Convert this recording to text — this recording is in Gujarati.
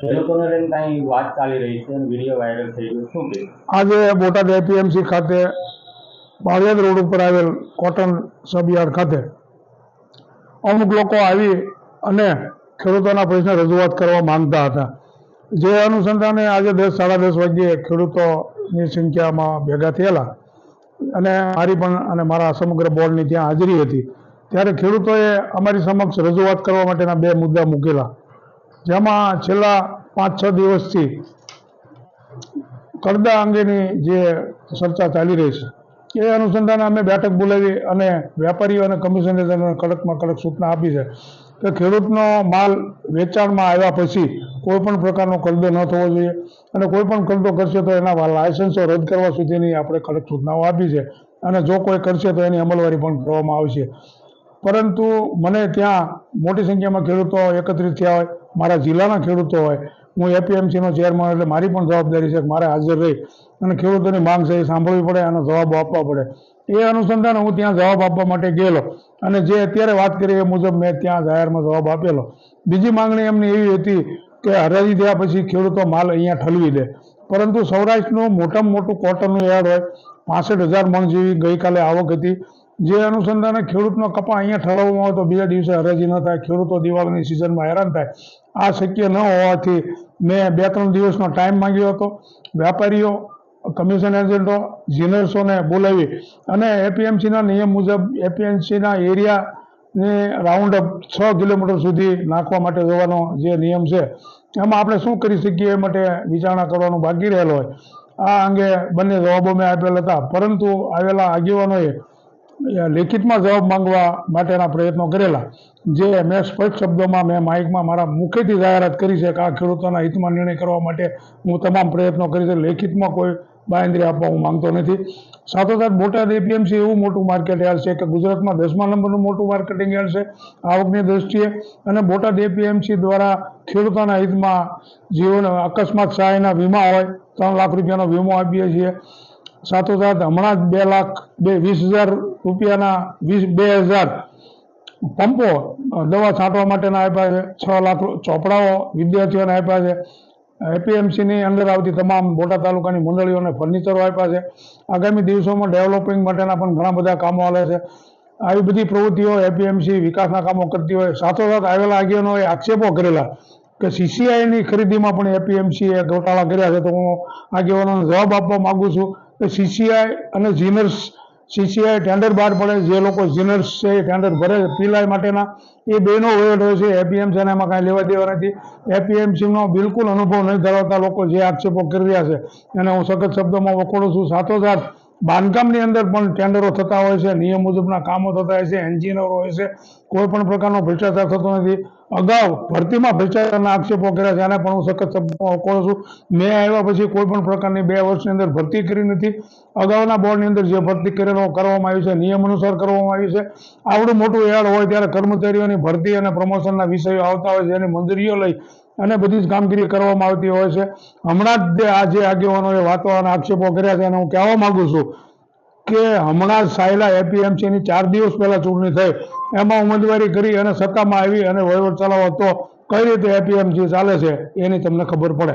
ખેડૂતોને લઈને કાંઈ વાત ચાલી રહી છે અને વિડીયો વાયરલ થઈ ગયો, શું કે આજે બોટાદ એપીએમસી ખાતે પાળિયાદ રોડ ઉપર આવેલ કોટન સબયાર્ડ ખાતે અમુક લોકો આવી અને ખેડૂતોના પ્રશ્ને રજૂઆત કરવા માંગતા હતા. જે અનુસંધાને આજે 10 સાડા 10 વાગ્યે ખેડૂતોની સંખ્યામાં ભેગા થયેલા અને મારી પણ અને મારા સમગ્ર બોર્ડની ત્યાં હાજરી હતી. ત્યારે ખેડૂતોએ અમારી સમક્ષ રજૂઆત કરવા માટેના 2 મુદ્દા મૂકેલા, જેમાં છેલ્લા 5-6 દિવસથી કરદા અંગેની જે ચર્ચા ચાલી રહી છે એ અનુસંધાને અમે બેઠક બોલાવી અને વેપારીઓ અને કમિશનરેટરને કડકમાં કડક સૂચના આપી છે કે ખેડૂતનો માલ વેચાણમાં આવ્યા પછી કોઈ પણ પ્રકારનો કરદો ન થવો જોઈએ અને કોઈ પણ કરદો કરશે તો એના લાયસન્સો રદ કરવા સુધીની આપણે કડક સૂચનાઓ આપી છે અને જો કોઈ કરશે તો એની અમલવારી પણ કરવામાં આવશે. પરંતુ મને ત્યાં મોટી સંખ્યામાં ખેડૂતો એકત્રિત થયા હોય, મારા જિલ્લાના ખેડૂતો હોય, હું એપીએમસીનો ચેરમેન એટલે મારી પણ જવાબદારી છે કે મારે હાજર રહી અને ખેડૂતોની માંગ છે એ સાંભળવી પડે અને જવાબો આપવા પડે. એ અનુસંધાને હું ત્યાં જવાબ આપવા માટે ગયેલો અને જે અત્યારે વાત કરી એ મુજબ મેં ત્યાં જાહેરમાં જવાબ આપેલો. બીજી માંગણી એમની એવી હતી કે હરાજી થયા પછી ખેડૂતો માલ અહીંયા ઠલવી દે, પરંતુ સૌરાષ્ટ્રનું મોટામાં મોટું કોટનનું યાર્ડ હોય, 65,000 મણ જેવી ગઈકાલે આવક હતી. જે અનુસંધાને ખેડૂતનો કપા અહીંયા ઠલવવામાં આવે તો બીજા દિવસે હરાજી ન થાય, ખેડૂતો દિવાળીની સિઝનમાં હેરાન થાય. આ શક્ય ન હોવાથી મેં 2-3 દિવસનો ટાઈમ માંગ્યો હતો. વેપારીઓ, કમિશન એજન્ટો, જીનર્સોને બોલાવી અને એપીએમસીના નિયમ મુજબ એપીએમસીના એરિયાને રાઉન્ડ અપ 6 કિલોમીટર સુધી નાખવા માટે જવાનો જે નિયમ છે એમાં આપણે શું કરી શકીએ એ માટે વિચારણા કરવાનું બાકી રહેલો હોય. આ અંગે બંને જવાબો મેં આપેલ હતા, પરંતુ આવેલા આગેવાનોએ લેખિતમાં જવાબ માંગવા માટેના પ્રયત્નો કરેલા, જે મેં સ્પષ્ટ શબ્દોમાં મેં માઇકમાં મારા મુખેથી જાહેરાત કરી છે કે આ ખેડૂતોના હિતમાં નિર્ણય કરવા માટે હું તમામ પ્રયત્નો કરી છે. લેખિતમાં કોઈ બાંયધરી આપવા હું માંગતો નથી. સાથોસાથ બોટાદ એપીએમસી એવું મોટું માર્કેટ યાર્ડ છે કે ગુજરાતમાં 10મા નંબરનું મોટું માર્કેટિંગ યાર્ડ છે આવકની દ્રષ્ટિએ, અને બોટાદ એપીએમસી દ્વારા ખેડૂતોના હિતમાં જીવન અકસ્માત સહાયના વીમા હોય, 3 લાખ રૂપિયાનો વીમો આપીએ છીએ. સાથોસાથ હમણાં જ 2,20,000 રૂપિયાના 2,000 પંપો દવા છાંટવા માટેના આપ્યા છે, 6 લાખ ચોપડાઓ વિદ્યાર્થીઓને આપ્યા છે. એપીએમસીની અંદર આવતી તમામ બોટાદ તાલુકાની મંડળીઓને ફર્નિચરો આપ્યા છે. આગામી દિવસોમાં ડેવલપિંગ માટેના પણ ઘણા બધા કામો આવે છે. આવી બધી પ્રવૃત્તિઓ એપીએમસી વિકાસના કામો કરતી હોય. સાથોસાથ આવેલા આગેવાનોએ આક્ષેપો કરેલા કે સીસીઆઈની ખરીદીમાં પણ એપીએમસીએ ગોટાળા કર્યા છે. તો હું આગેવાનોને જવાબ આપવા માગું છું કે સીસીઆઈ અને જીનર્સ, સીસીઆઈ ટેન્ડર બહાર પડે, જે લોકો જીનર્સ છે એ ટેન્ડર ભરે પીલાય માટેના, એ બેનો વહીવટ હોય છે. એપીએમસીને એમાં કાંઈ લેવા દેવા નથી. એપીએમસીનો બિલકુલ અનુભવ નહીં ધરાવતા લોકો જે આક્ષેપો કરી રહ્યા છે એને હું સખત શબ્દોમાં વખોડું છું. સાથોસાથ બાંધકામની અંદર પણ ટેન્ડરો થતા હોય છે, નિયમ મુજબના કામો થતા હોય છે, એન્જિનિયરો હોય છે, કોઈ પણ પ્રકારનો ભ્રષ્ટાચાર થતો નથી. અગાઉ ભરતીમાં ભ્રષ્ટાચારના આક્ષેપો કર્યા છે, એને પણ હું સખત શબ્દોમાં વખોડું છું. મેં આવ્યા પછી કોઈ પણ પ્રકારની 2 વર્ષની અંદર ભરતી કરી નથી. અગાઉના બોર્ડની અંદર જે ભરતી કરવામાં આવી છે નિયમ અનુસાર કરવામાં આવી છે. આવડું મોટું યાર્ડ હોય ત્યારે કર્મચારીઓની ભરતી અને પ્રમોશનના વિષયો આવતા હોય છે, એની મંજૂરીઓ લઈ અને બધી જ કામગીરી કરવામાં આવતી હોય છે. હમણાં જ આ જે આગેવાનોએ વાતો અને આક્ષેપો કર્યા છે એને હું કહેવા માગું છું કે હમણાં જ સાયલા એપીએમસીની 4 દિવસ પહેલા ચૂંટણી થઈ, એમાં ઉમેદવારી કરી અને સત્તામાં આવી અને વહીવટ ચલાવો તો કઈ રીતે એપીએમસી ચાલે છે એની તમને ખબર પડે.